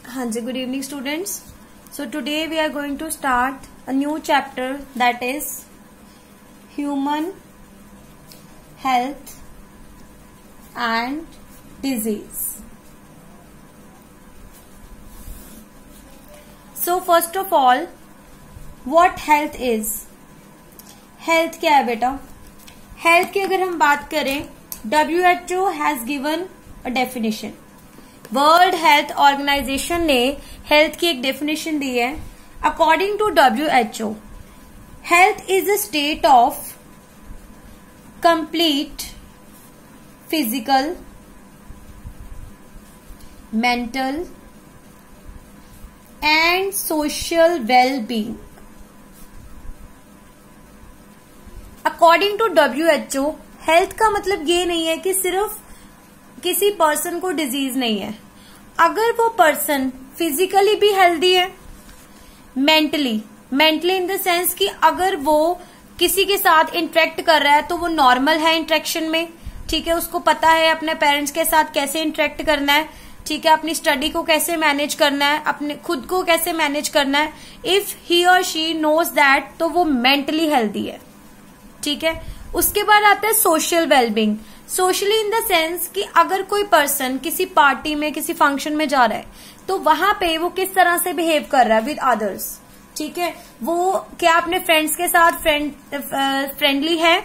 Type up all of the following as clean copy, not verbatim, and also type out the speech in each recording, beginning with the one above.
Hanji, good evening students. So today we are going to start a new chapter, that is human health and disease. So first of all, what health is? Health क्या है बेटा? Health की अगर हम बात करें, WHO has given a definition. World Health Organization ने health की एक डेफिनेशन दी है. According to WHO, health is a state of complete physical, mental and social well being. According to WHO, health का मतलब ये नहीं है कि सिर्फ किसी पर्सन को डिजीज नहीं है. अगर वो पर्सन फिजिकली भी हेल्दी है, मेंटली इन द सेंस कि अगर वो किसी के साथ इंटरेक्ट कर रहा है तो वो नॉर्मल है इंटरेक्शन में, ठीक है, उसको पता है अपने पेरेंट्स के साथ कैसे इंटरेक्ट करना है, ठीक है, अपनी स्टडी को कैसे मैनेज करना है, अपने खुद को कैसे मैनेज करना है. इफ ही और शी नोज दैट, तो वो मेंटली हेल्दी है, ठीक है. उसके बाद आता है social wellbeing. Socially in the sense कि अगर कोई पर्सन किसी पार्टी में, किसी फंक्शन में जा रहा है तो वहां पे वो किस तरह से बिहेव कर रहा है विद अदर्स, ठीक है. वो क्या अपने फ्रेंड्स के साथ फ्रेंडली है,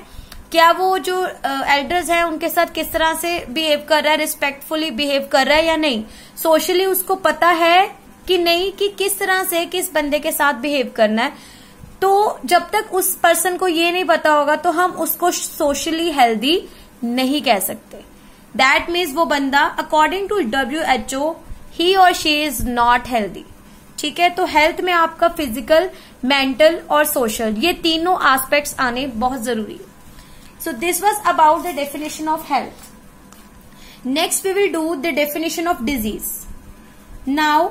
क्या वो जो एल्डर्स हैं उनके साथ किस तरह से बिहेव कर रहा है, रिस्पेक्टफुली बिहेव कर रहा है या नहीं. सोशली उसको पता है कि नहीं कि किस तरह से किस बंदे के साथ बिहेव करना है. तो जब तक उस पर्सन को ये नहीं पता होगा तो हम उसको सोशली हेल्दी नहीं कह सकते. दैट मीन्स वो बंदा अकॉर्डिंग टू WHO ही और शी इज नॉट हेल्दी, ठीक है. तो हेल्थ में आपका फिजिकल, मेंटल और सोशल, ये तीनों एस्पेक्ट्स आने बहुत जरूरी है. So this was about the definition of health. Next we will do the definition of disease. Now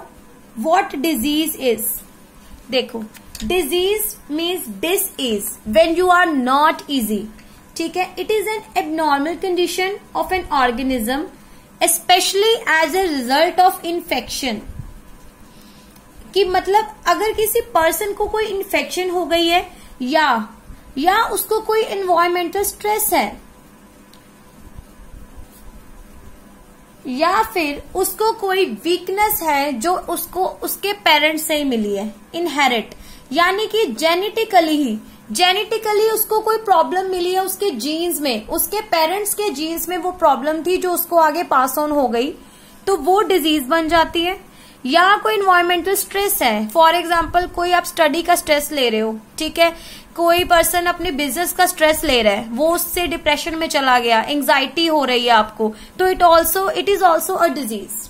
what disease is? देखो, disease means dis ease when you are not easy, ठीक है. It is an abnormal condition of an organism especially as a result of infection. कि मतलब अगर किसी person को कोई infection हो गई है या उसको कोई एनवायरमेंटल स्ट्रेस है, या फिर उसको कोई वीकनेस है जो उसको उसके पेरेंट्स से ही मिली है, इनहेरिट, यानी कि जेनेटिकली उसको कोई प्रॉब्लम मिली है उसके जीन्स में, उसके पेरेंट्स के जीन्स में वो प्रॉब्लम थी जो उसको आगे पास ऑन हो गई, तो वो डिजीज बन जाती है. या कोई इन्वायरमेंटल स्ट्रेस है, फॉर एग्जाम्पल कोई आप स्टडी का स्ट्रेस ले रहे हो, ठीक है, कोई पर्सन अपने बिजनेस का स्ट्रेस ले रहा है, वो उससे डिप्रेशन में चला गया, एंजाइटी हो रही है आपको, तो it is also a disease,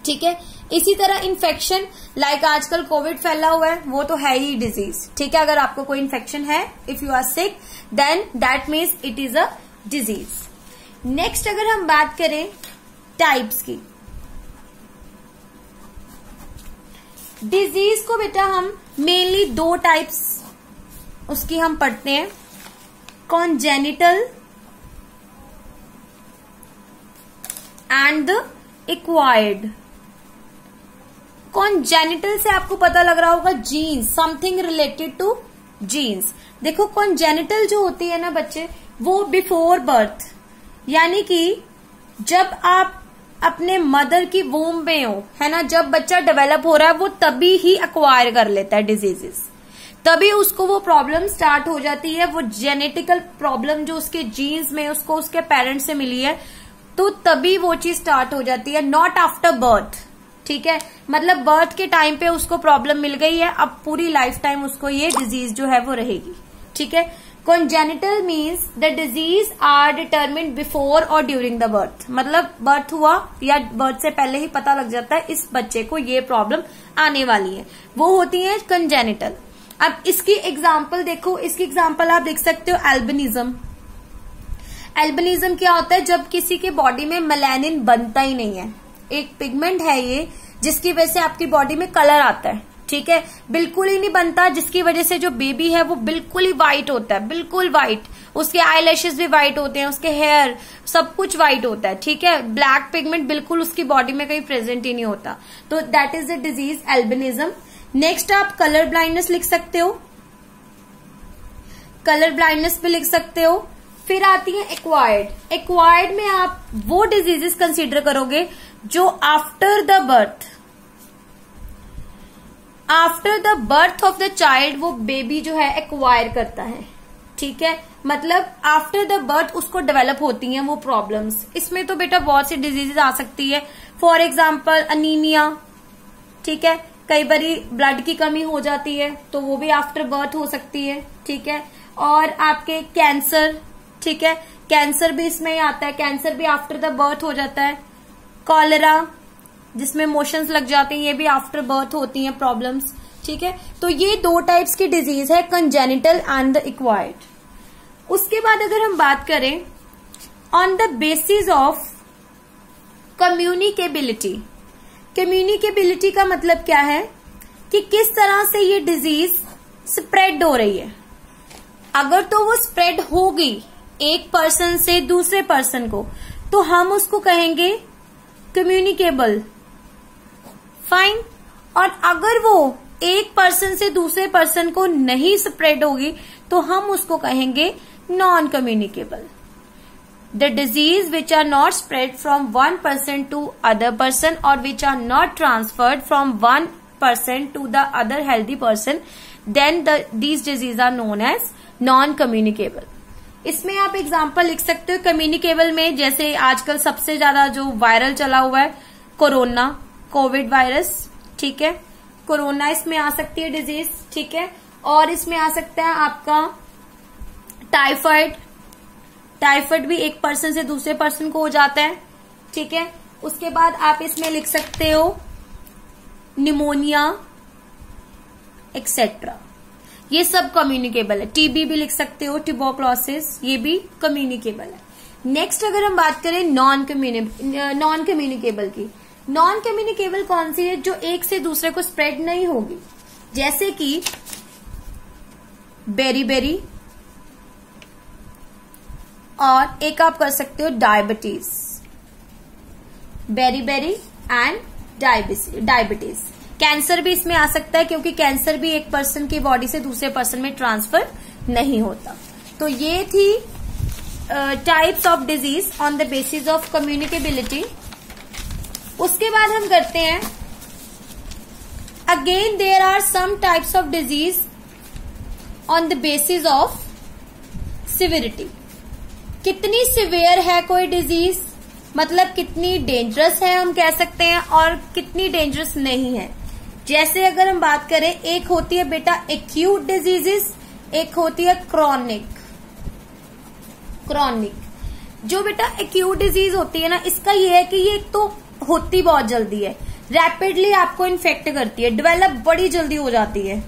ठीक है. इसी तरह इन्फेक्शन, लाइक आजकल कोविड फैला हुआ है, वो तो है ही डिजीज, ठीक है. अगर आपको कोई इन्फेक्शन है, if you are sick, then that means it is a disease. Next अगर हम बात करें टाइप्स की, डिजीज को बेटा हम मेनली दो टाइप्स उसकी हम पढ़ते हैं, congenital and the acquired. Congenital से आपको पता लग रहा होगा genes, something related to genes. देखो, कॉन्जेनिटल जो होती है ना बच्चे, वो बिफोर बर्थ, यानी कि जब आप अपने मदर की वूम में हो, है ना, जब बच्चा डेवलप हो रहा है, वो तभी ही अक्वायर कर लेता है डिजीजेस, तभी उसको वो प्रॉब्लम स्टार्ट हो जाती है. वो जेनेटिकल प्रॉब्लम जो उसके जीन्स में उसको उसके पेरेंट्स से मिली है, तो तभी वो चीज स्टार्ट हो जाती है, नॉट आफ्टर बर्थ, ठीक है. मतलब बर्थ के टाइम पे उसको प्रॉब्लम मिल गई है, अब पूरी लाइफ टाइम उसको ये डिजीज जो है वो रहेगी, ठीक है. Congenital means the disease are determined before और ड्यूरिंग द बर्थ. मतलब बर्थ हुआ या बर्थ से पहले ही पता लग जाता है इस बच्चे को ये प्रॉब्लम आने वाली है, वो होती है कॉन्जेनिटल. अब इसकी एग्जाम्पल देखो, इसकी एग्जाम्पल आप देख सकते हो एल्बिनिज्म. एल्बिनिज्म क्या होता है? जब किसी के बॉडी में मेलानिन बनता ही नहीं है, एक पिगमेंट है ये जिसकी वजह से आपकी बॉडी में कलर आता है, ठीक है, बिल्कुल ही नहीं बनता, जिसकी वजह से जो बेबी है वो बिल्कुल ही व्हाइट होता है, बिल्कुल व्हाइट. उसके आईलैशेस भी व्हाइट होते हैं, उसके हेयर सब कुछ व्हाइट होता है, ठीक है। ब्लैक पिगमेंट बिल्कुल उसकी बॉडी में कहीं प्रेजेंट ही नहीं होता, तो that is the disease albinism. Next आप कलर ब्लाइंडनेस लिख सकते हो, कलर ब्लाइंडनेस भी लिख सकते हो। फिर आती है एक्वायर्ड। एक्वायर्ड में आप वो डिजीजेस कंसीडर करोगे जो after the birth of the child वो बेबी जो है एक्वायर करता है, ठीक है। मतलब आफ्टर द बर्थ उसको डेवलप होती हैं वो प्रॉब्लम्स। इसमें तो बेटा बहुत सी डिजीजेस आ सकती है, फॉर एग्जाम्पल अनीमिया, ठीक है। कई बारी ब्लड की कमी हो जाती है तो वो भी आफ्टर बर्थ हो सकती है, ठीक है। और आपके कैंसर, ठीक है, कैंसर भी इसमें ही आता है, कैंसर भी आफ्टर द बर्थ हो जाता है। कॉलेरा जिसमें मोशंस लग जाते हैं, ये भी आफ्टर बर्थ होती हैं प्रॉब्लम्स, ठीक है। तो ये दो टाइप्स की डिजीज है, कंजेनिटल एंड द एक्वायर्ड। उसके बाद अगर हम बात करें on the basis of communicability, communicability का मतलब क्या है कि किस तरह से ये डिजीज स्प्रेड हो रही है। अगर तो वो स्प्रेड होगी एक पर्सन से दूसरे पर्सन को तो हम उसको कहेंगे कम्युनिकेबल, फाइन। और अगर वो एक पर्सन से दूसरे पर्सन को नहीं स्प्रेड होगी तो हम उसको कहेंगे non communicable. The disease which are not spread from one person to other person or which are not transferred from one person to the other healthy person, then these diseases are known as non-communicable. इसमें आप example लिख सकते हो communicable में, जैसे आजकल सबसे ज्यादा जो वायरल चला हुआ है कोरोना, कोविड वायरस, ठीक है। कोरोना इसमें आ सकती है डिजीज, ठीक है। और इसमें आ सकता है आपका टाइफाइड, टाइफाइड भी एक पर्सन से दूसरे पर्सन को हो जाता है, ठीक है। उसके बाद आप इसमें लिख सकते हो निमोनिया एक्सेट्रा, ये सब कम्युनिकेबल है। टीबी भी लिख सकते हो, ट्यूबरकुलोसिस, ये भी कम्युनिकेबल है। नेक्स्ट अगर हम बात करें नॉन कम्युनिकेबल की, नॉन कम्युनिकेबल कौन सी है? जो एक से दूसरे को स्प्रेड नहीं होगी, जैसे कि बेरी और एक आप कर सकते हो डायबिटीज, बेरी एंड डायबिटीज। कैंसर भी इसमें आ सकता है क्योंकि कैंसर भी एक पर्सन की बॉडी से दूसरे पर्सन में ट्रांसफर नहीं होता। तो ये थी types of disease on the basis of communicability. उसके बाद हम करते हैं again there are some types of disease on the basis of severity. कितनी सिवियर है कोई डिजीज, मतलब कितनी डेंजरस है हम कह सकते हैं, और कितनी डेंजरस नहीं है। जैसे अगर हम बात करें, एक होती है बेटा एक्यूट डिजीजेस, एक होती है क्रॉनिक। जो बेटा एक्यूट डिजीज होती है ना, इसका ये है कि ये तो होती बहुत जल्दी है, रैपिडली आपको इन्फेक्ट करती है, डेवलप बड़ी जल्दी हो जाती है,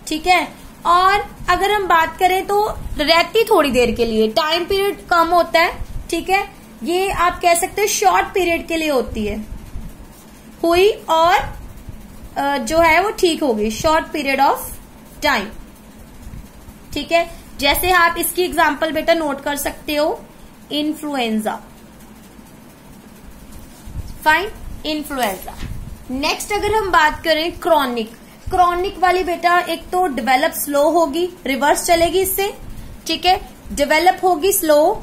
ठीक है। और अगर हम बात करें तो रहती थोड़ी देर के लिए, टाइम पीरियड कम होता है, ठीक है। ये आप कह सकते हैं शॉर्ट पीरियड के लिए होती है, हुई और जो है वो ठीक होगी, शॉर्ट पीरियड ऑफ टाइम, ठीक है। जैसे आप इसकी एग्जांपल बेटा नोट कर सकते हो, इन्फ्लुएंजा, फाइन, इन्फ्लुएंजा। नेक्स्ट अगर हम बात करें क्रॉनिक वाली बेटा, एक तो डेवलप स्लो होगी, रिवर्स चलेगी इससे, ठीक है, डेवलप होगी स्लो,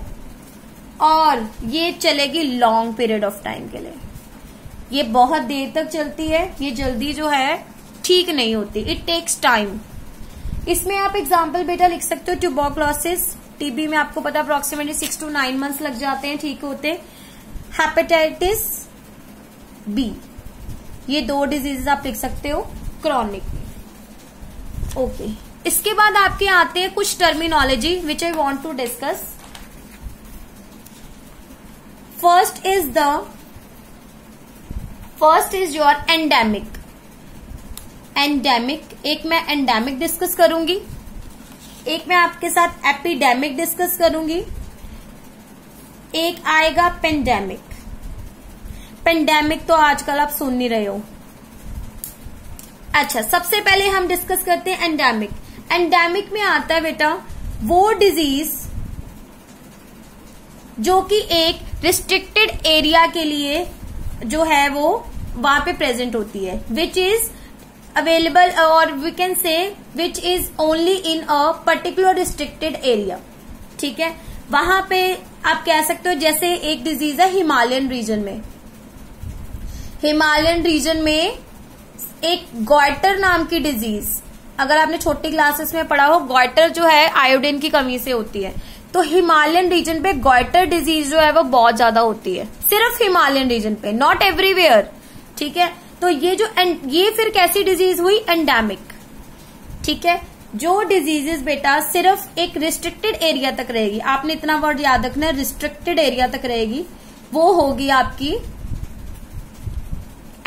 और ये चलेगी लॉन्ग पीरियड ऑफ टाइम के लिए, ये बहुत देर तक चलती है, ये जल्दी जो है ठीक नहीं होती, इट टेक्स टाइम। इसमें आप एग्जांपल बेटा लिख सकते हो ट्यूबरकुलोसिस, टीबी में आपको पता अप्रोक्सीमेटली 6 to 9 मंथ्स लग जाते हैं ठीक होते। हेपेटाइटिस बी, ये दो डिजीजेस आप लिख सकते हो क्रॉनिक में। ओके, इसके बाद आपके आते हैं कुछ terminology which I want to discuss. First is your endemic. एक मैं एंडेमिक डिस्कस करूंगी, एक मैं आपके साथ एपिडेमिक डिस्कस करूंगी, एक आएगा पेंडेमिक। पेंडेमिक तो आजकल आप सुन नहीं रहे हो। अच्छा, सबसे पहले हम डिस्कस करते हैं एंडेमिक। एंडेमिक में आता है बेटा वो डिजीज जो कि एक रिस्ट्रिक्टेड एरिया के लिए जो है वो वहां पे प्रेजेंट होती है, विच इज अवेलेबल और we can say which is only in a particular restricted area. ठीक है, वहां पे आप कह सकते हो जैसे एक डिजीज है हिमालयन रीजन में, हिमालयन रीजन में एक गॉइटर नाम की डिजीज, अगर आपने छोटी क्लासेस में पढ़ा हो, गॉइटर जो है आयोडीन की कमी से होती है, तो हिमालयन रीजन पे गॉइटर डिजीज जो है वो बहुत ज्यादा होती है, सिर्फ हिमालयन रीजन पे, नॉट एवरीवेयर। ठीक है, तो ये फिर कैसी डिजीज हुई, एंडेमिक। ठीक है, जो डिजीजेस बेटा सिर्फ एक रिस्ट्रिक्टेड एरिया तक रहेगी, आपने इतना वर्ड याद रखना है, रिस्ट्रिक्टेड एरिया तक रहेगी, वो होगी आपकी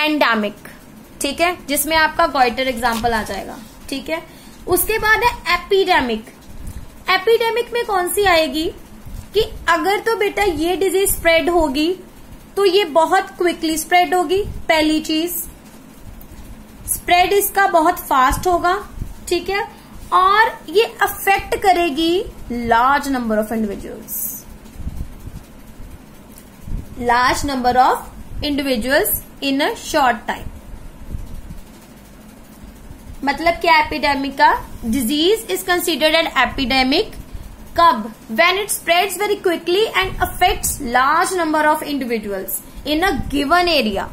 एंडेमिक। ठीक है, जिसमें आपका गॉइटर एग्जाम्पल आ जाएगा। ठीक है, उसके बाद है एपिडेमिक। एपिडेमिक में कौन सी आएगी कि अगर तो बेटा ये डिजीज स्प्रेड होगी तो ये बहुत क्विकली स्प्रेड होगी, पहली चीज, स्प्रेड इसका बहुत फास्ट होगा। ठीक है, और ये अफेक्ट करेगी large number of individuals, large number of individuals in a short time. मतलब क्या एपिडेमिक का, disease is considered an epidemic कब, when it spreads very quickly and affects large number of individuals in a given area.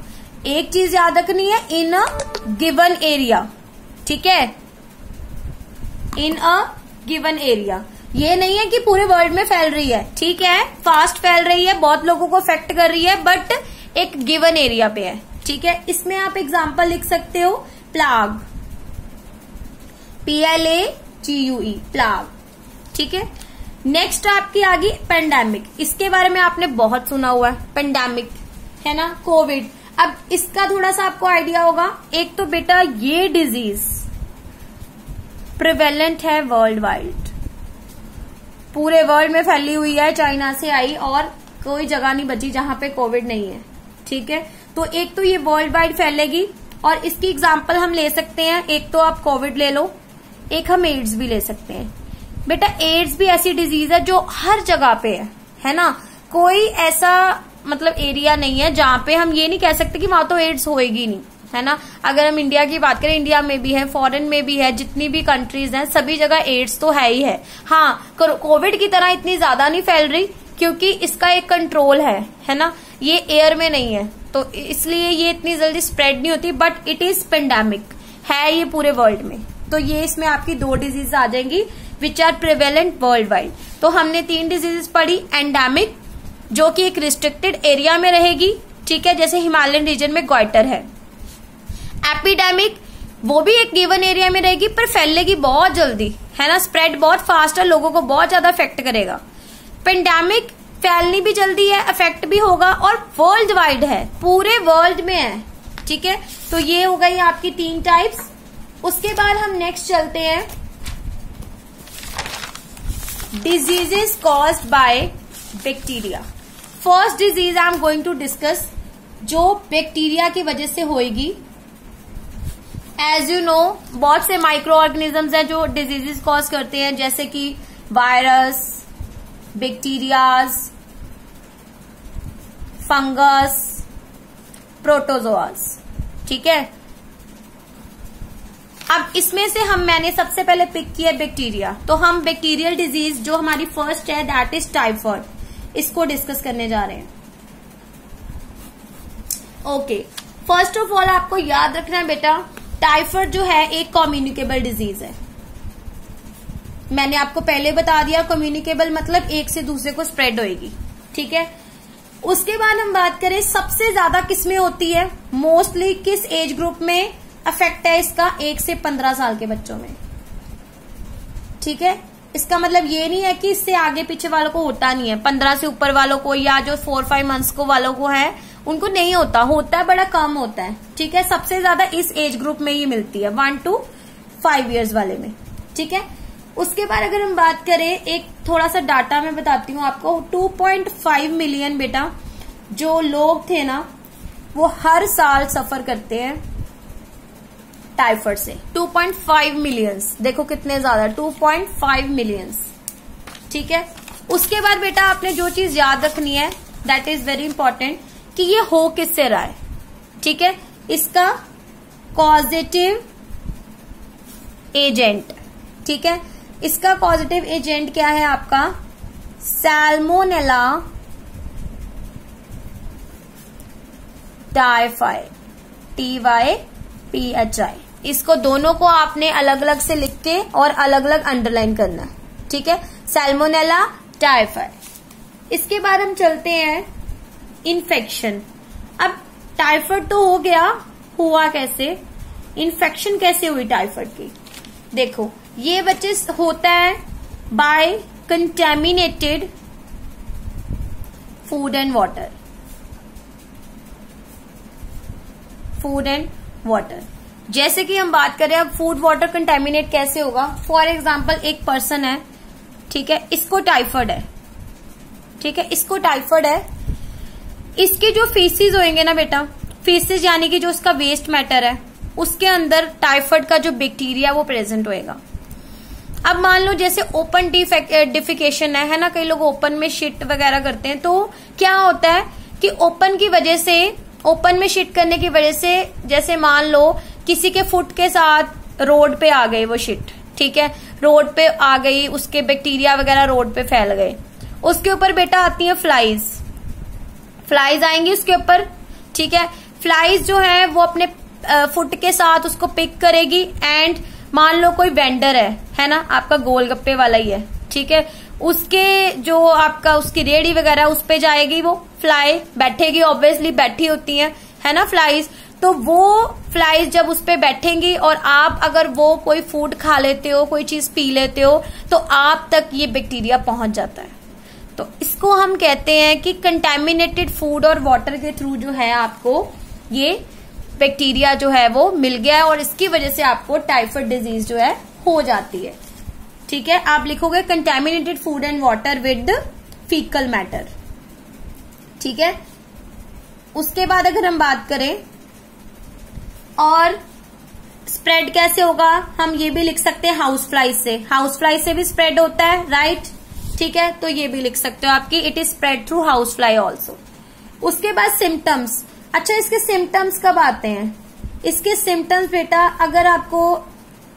एक चीज याद रखनी है, इन a given area. ठीक है, इन अ गिवन एरिया, ये नहीं है कि पूरे वर्ल्ड में फैल रही है। ठीक है, फास्ट फैल रही है, बहुत लोगों को अफेक्ट कर रही है, बट एक गिवन एरिया पे है। ठीक है, इसमें आप एग्जांपल लिख सकते हो, प्लाग, PLAGUE, प्लाग। ठीक है, नेक्स्ट आपकी आ गई पेंडेमिक। इसके बारे में आपने बहुत सुना हुआ है, पेंडेमिक है ना, कोविड। अब इसका थोड़ा सा आपको आइडिया होगा। एक तो बेटा ये डिजीज प्रिवेलेंट है वर्ल्ड वाइड, पूरे वर्ल्ड में फैली हुई है, चाइना से आई और कोई जगह नहीं बची जहां पे कोविड नहीं है। ठीक है, तो एक तो ये वर्ल्ड वाइड फैलेगी, और इसकी एग्जांपल हम ले सकते हैं, एक तो आप कोविड ले लो, एक हम एड्स भी ले सकते हैं। बेटा एड्स भी ऐसी डिजीज है जो हर जगह पे है ना, कोई ऐसा मतलब एरिया नहीं है जहां पे हम ये नहीं कह सकते कि वहां तो एड्स होएगी नहीं, है ना। अगर हम इंडिया की बात करें, इंडिया में भी है, फॉरेन में भी है, जितनी भी कंट्रीज हैं सभी जगह एड्स तो है ही है। हाँ, कोविड की तरह इतनी ज्यादा नहीं फैल रही क्योंकि इसका एक कंट्रोल है ना, ये एयर में नहीं है, तो इसलिए ये इतनी जल्दी स्प्रेड नहीं होती, बट इट इज पेंडेमिक, है ये पूरे वर्ल्ड में। तो ये इसमें आपकी दो डिजीज आ जाएंगी which are prevalent worldwide. तो हमने 3 डिजीजेस पढ़ी, एंडेमिक जो कि एक रिस्ट्रिक्टेड एरिया में रहेगी, ठीक है, जैसे हिमालयन रीजन में गॉइटर है। एपिडेमिक वो भी एक गिवन एरिया में रहेगी पर फैलेगी बहुत जल्दी, है ना, स्प्रेड बहुत फास्ट है, लोगों को बहुत ज्यादा अफेक्ट करेगा। पेंडेमिक फैलनी भी जल्दी है, अफेक्ट भी होगा और वर्ल्ड वाइड है, पूरे वर्ल्ड में है। ठीक है, तो ये हो गई आपकी 3 टाइप्स। उसके बाद हम नेक्स्ट चलते हैं, diseases caused by bacteria. First disease I am going to discuss जो बैक्टीरिया की वजह से होएगी। एज यू नो, बहुत से माइक्रो ऑर्गेनिजम्स हैं जो डिजीजेस कॉज करते हैं, जैसे कि वायरस, बैक्टीरियाज, फंगस, प्रोटोजोआस। ठीक है, अब इसमें से मैंने सबसे पहले पिक किया बैक्टीरिया, तो हम बैक्टीरियल डिजीज जो हमारी फर्स्ट है दैट इज टाइफॉइड, इसको डिस्कस करने जा रहे हैं। ओके, फर्स्ट ऑफ ऑल आपको याद रखना है बेटा, टाइफॉइड जो है एक कम्युनिकेबल डिजीज है। मैंने आपको पहले बता दिया, कम्युनिकेबल मतलब एक से दूसरे को स्प्रेड होएगी। ठीक है, उसके बाद हम बात करें सबसे ज्यादा किसमें होती है, मोस्टली किस एज ग्रुप में अफेक्ट है इसका, 1 से 15 साल के बच्चों में। ठीक है, इसका मतलब ये नहीं है कि इससे आगे पीछे वालों को होता नहीं है, 15 से ऊपर वालों को या जो 4-5 मंथ्स को वालों को है उनको नहीं होता, होता है बड़ा कम होता है। ठीक है, सबसे ज्यादा इस एज ग्रुप में ही मिलती है, 1 to 5 years वाले में। ठीक है, उसके बाद अगर हम बात करें, एक थोड़ा सा डाटा मैं बताती हूँ आपको, 2.5 मिलियन बेटा जो लोग थे ना वो हर साल सफर करते हैं टाइफॉइड से। 2.5 मिलियंस, देखो कितने ज्यादा, 2.5 मिलियंस। ठीक है, उसके बाद बेटा आपने जो चीज याद रखनी है, दैट इज वेरी इंपॉर्टेंट, कि ये हो किससे रहा है, ठीक है। इसका कॉजेटिव एजेंट, ठीक है, इसका पॉजिटिव एजेंट क्या है आपका, सैल्मोनेला टाइफाई, TYPHI। इसको दोनों को आपने अलग अलग से लिख के और अलग अलग अंडरलाइन करना है, ठीक है, सैल्मोनेला टाइफाई। इसके बाद हम चलते हैं इन्फेक्शन। अब टाइफाइड तो हो गया, हुआ कैसे, इन्फेक्शन कैसे हुई टाइफाइड की। देखो ये बच्चे होता है by contaminated food and water, food and water. जैसे कि हम बात करें अब फूड वाटर कंटेमिनेट कैसे होगा। फॉर एग्जाम्पल एक पर्सन है, ठीक है, इसको टाइफाइड है, ठीक है, इसको टाइफाइड है, इसके जो फीसिस होंगे ना बेटा, फीसिस यानी कि जो उसका वेस्ट मैटर है, उसके अंदर टाइफाइड का जो बैक्टीरिया वो प्रेजेंट होएगा। अब मान लो जैसे ओपन डिफिकेशन है ना, कई लोग ओपन में शिट वगैरह करते हैं, तो क्या होता है कि ओपन की वजह से, ओपन में शिट करने की वजह से, जैसे मान लो किसी के फुट के साथ रोड पे आ गई वो शिट, ठीक है, रोड पे आ गई, उसके बैक्टीरिया वगैरह रोड पे फैल गए, उसके ऊपर बेटा आती है फ्लाइज, फ्लाइज आएंगी उसके ऊपर, ठीक है। फ्लाइज जो है वो अपने फुट के साथ उसको पिक करेगी, एंड मान लो कोई वेंडर है ना, आपका गोलगप्पे वाला ही है, ठीक है, उसके जो आपका उसकी रेडी वगैरह उस पे जाएगी, वो फ्लाई बैठेगी, ऑब्वियसली बैठी होती है ना फ्लाइज। तो वो फ्लाइज जब उस पे बैठेंगी और आप अगर वो कोई फूड खा लेते हो, कोई चीज पी लेते हो, तो आप तक ये बैक्टीरिया पहुंच जाता है। तो इसको हम कहते हैं कि कंटेमिनेटेड फूड और वाटर के थ्रू जो है आपको ये बैक्टीरिया जो है वो मिल गया है, और इसकी वजह से आपको टाइफाइड डिजीज जो है हो जाती है, ठीक है। आप लिखोगे contaminated food and water with faecal matter, ठीक है। उसके बाद अगर हम बात करें और स्प्रेड कैसे होगा, हम ये भी लिख सकते हैं हाउस फ्लाइज से, हाउस फ्लाइज से भी स्प्रेड होता है, राइट, ठीक है, तो ये भी लिख सकते हो आपकी, it is spread through house fly also. उसके बाद सिम्टम्स। अच्छा, इसके सिम्टम्स कब आते हैं, इसके सिम्टम्स बेटा अगर आपको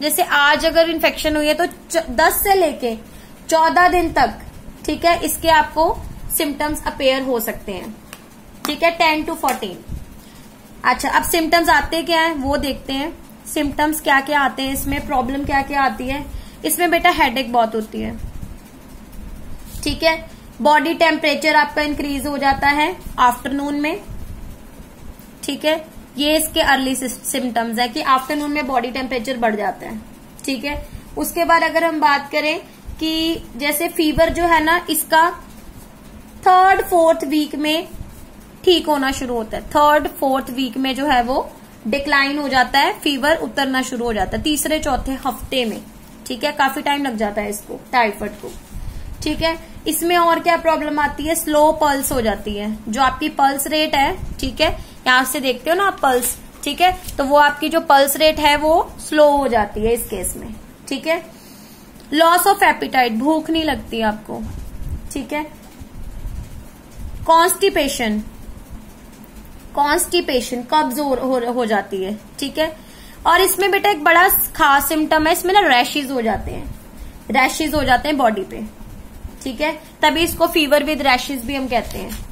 जैसे आज अगर इन्फेक्शन हुई है तो 10 से लेके 14 दिन तक, ठीक है, इसके आपको सिम्टम्स अपेयर हो सकते हैं, ठीक है, 10 to 14। अच्छा, अब सिम्टम्स आते क्या है वो देखते हैं, सिम्टम्स क्या क्या आते हैं इसमें, प्रॉब्लम क्या क्या आती है इसमें बेटा। हेडेक बहुत होती है, ठीक है, बॉडी टेम्परेचर आपका इंक्रीज हो जाता है आफ्टरनून में, ठीक है, ये इसके अर्ली सिम्टम्स है कि आफ्टरनून में बॉडी टेम्परेचर बढ़ जाता है, ठीक है। उसके बाद अगर हम बात करें कि जैसे फीवर जो है ना, इसका 3rd 4th वीक में ठीक होना शुरू होता है, 3rd 4th वीक में जो है वो डिक्लाइन हो जाता है, फीवर उतरना शुरू हो जाता है 3रे 4थे हफ्ते में, ठीक है, काफी टाइम लग जाता है इसको, टाइफाइड को, ठीक है। इसमें और क्या प्रॉब्लम आती है, स्लो पल्स हो जाती है, जो आपकी पल्स रेट है, ठीक है, यहां से देखते हो ना आप पल्स, ठीक है, तो वो आपकी जो पल्स रेट है वो स्लो हो जाती है इस केस में, ठीक है। लॉस ऑफ एपिटाइट, भूख नहीं लगती आपको, ठीक है। कॉन्स्टिपेशन, कॉन्स्टिपेशन कब्ज हो जाती है, ठीक है। और इसमें बेटा एक बड़ा खास सिम्टम है, इसमें ना रैशेज हो जाते हैं, रैशेज हो जाते हैं बॉडी पे, ठीक है, तभी इसको फीवर विद रैशेज भी हम कहते हैं।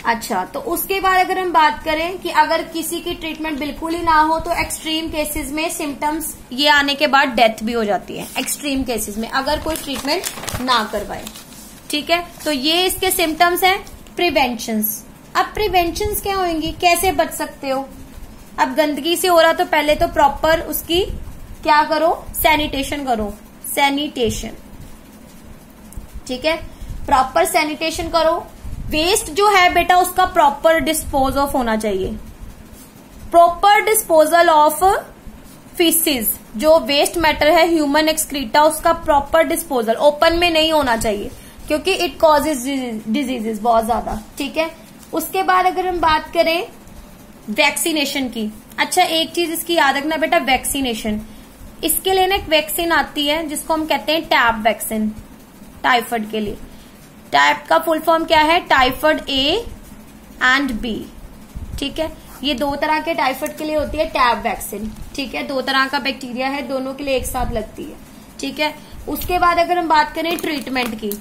अच्छा, तो उसके बाद अगर हम बात करें कि अगर किसी की ट्रीटमेंट बिल्कुल ही ना हो तो एक्सट्रीम केसेस में सिम्टम्स ये आने के बाद डेथ भी हो जाती है, एक्सट्रीम केसेस में अगर कोई ट्रीटमेंट ना करवाए, ठीक है। तो ये इसके सिम्टम्स हैं। प्रिवेंशंस, अब प्रिवेंशंस क्या होंगी, कैसे बच सकते हो। अब गंदगी से हो रहा तो पहले तो प्रॉपर उसकी क्या करो, सैनिटेशन करो, सैनिटेशन, ठीक है, प्रॉपर सैनिटेशन करो। वेस्ट जो है बेटा उसका प्रॉपर डिस्पोज ऑफ होना चाहिए, प्रॉपर डिस्पोजल ऑफ फीसिस, जो वेस्ट मैटर है ह्यूमन एक्सक्रीटा, उसका प्रॉपर डिस्पोजल ओपन में नहीं होना चाहिए क्योंकि इट कॉजेज डिजीजेस बहुत ज्यादा, ठीक है। उसके बाद अगर हम बात करें वैक्सीनेशन की, अच्छा एक चीज इसकी याद रखना बेटा, वैक्सीनेशन, इसके लिए ना एक वैक्सीन आती है जिसको हम कहते हैं टैब वैक्सीन, टाइफाइड के लिए। टाइप का फुल फॉर्म क्या है? Typhoid A and B. ठीक है, ये दो तरह के टाइफॉइड के लिए होती है टैब वैक्सीन। ठीक है, दो तरह का बैक्टीरिया है, दोनों के लिए एक साथ लगती है। ठीक है, उसके बाद अगर हम बात करें ट्रीटमेंट की,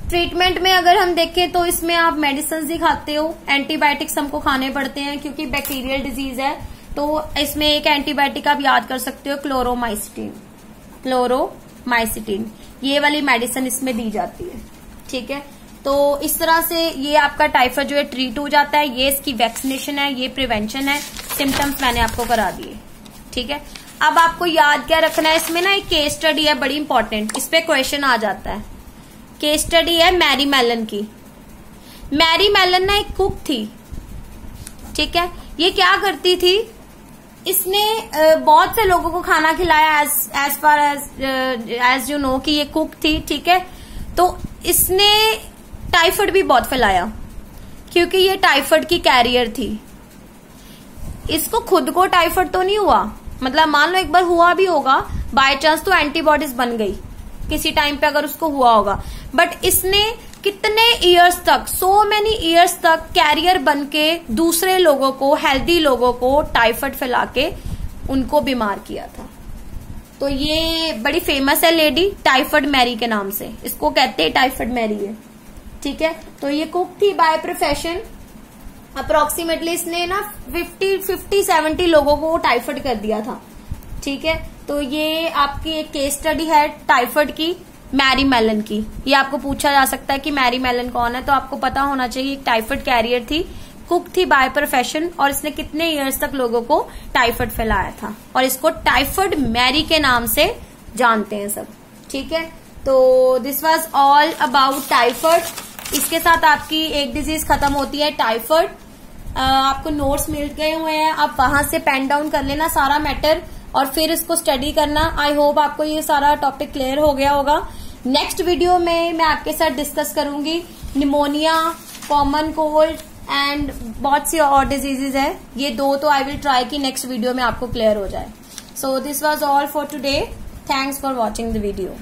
ट्रीटमेंट में अगर हम देखें तो इसमें आप मेडिसिन ही खाते हो, एंटीबायोटिक्स हमको खाने पड़ते हैं क्योंकि बैक्टीरियल डिजीज है। तो इसमें एक एंटीबायोटिक आप याद कर सकते हो, क्लोरोमाइसिटिन। क्लोरोमाइसिटिन ये वाली मेडिसिन इसमें दी जाती है। ठीक है, तो इस तरह से ये आपका टाइफाइड जो है ट्रीट हो जाता है। ये इसकी वैक्सीनेशन है, ये प्रिवेंशन है। सिम्टम्स मैंने आपको करा दिए। ठीक है, अब आपको याद क्या रखना है, इसमें ना एक केस स्टडी है बड़ी इंपॉर्टेंट, इस पे क्वेश्चन आ जाता है। केस स्टडी है मैरी मेलन की। मैरी मेलन ना एक कुक थी। ठीक है, ये क्या करती थी, इसने बहुत से लोगों को खाना खिलाया as far as you know कि ये कुक थी। ठीक है, तो इसने टाइफाइड भी बहुत फैलाया क्योंकि ये टाइफाइड की कैरियर थी। इसको खुद को टाइफाइड तो नहीं हुआ, मतलब मान लो एक बार हुआ भी होगा बाय चांस, तो एंटीबॉडीज बन गई किसी टाइम पे अगर उसको हुआ होगा, बट इसने कितने इयर्स तक, सो मेनी इयर्स तक कैरियर बन के दूसरे लोगों को, हेल्दी लोगों को टाइफाइड फैला के उनको बीमार किया था। तो ये बड़ी फेमस है लेडी, टाइफाइड मैरी के नाम से इसको कहते हैं, टाइफाइड मैरी है। ठीक है, तो ये कुक थी बाय प्रोफेशन। अप्रोक्सीमेटली इसने ना 50-70 लोगों को टाइफाइड कर दिया था। ठीक है, तो ये आपकी एक केस स्टडी है टाइफाइड की, मैरी मेलन की। ये आपको पूछा जा सकता है कि मैरी मेलन कौन है, तो आपको पता होना चाहिए। एक टाइफाइड कैरियर थी, कुक थी बाय प्रोफेशन, और इसने कितने इयर्स तक लोगों को टाइफाइड फैलाया था, और इसको टाइफाइड मैरी के नाम से जानते हैं सब। ठीक है, तो this was all about typhoid. इसके साथ आपकी एक डिजीज खत्म होती है, टाइफाइड। आपको नोट्स मिल गए हुए हैं, आप वहां से पेन डाउन कर लेना सारा मैटर और फिर इसको स्टडी करना। आई होप आपको ये सारा टॉपिक क्लियर हो गया होगा। नेक्स्ट वीडियो में मैं आपके साथ डिस्कस करूंगी निमोनिया, कॉमन कोल्ड एंड बहुत सी और डिजीजेज है। ये दो तो आई विल ट्राई कि नेक्स्ट वीडियो में आपको क्लियर हो जाए। So this was all for today. Thanks for watching the video.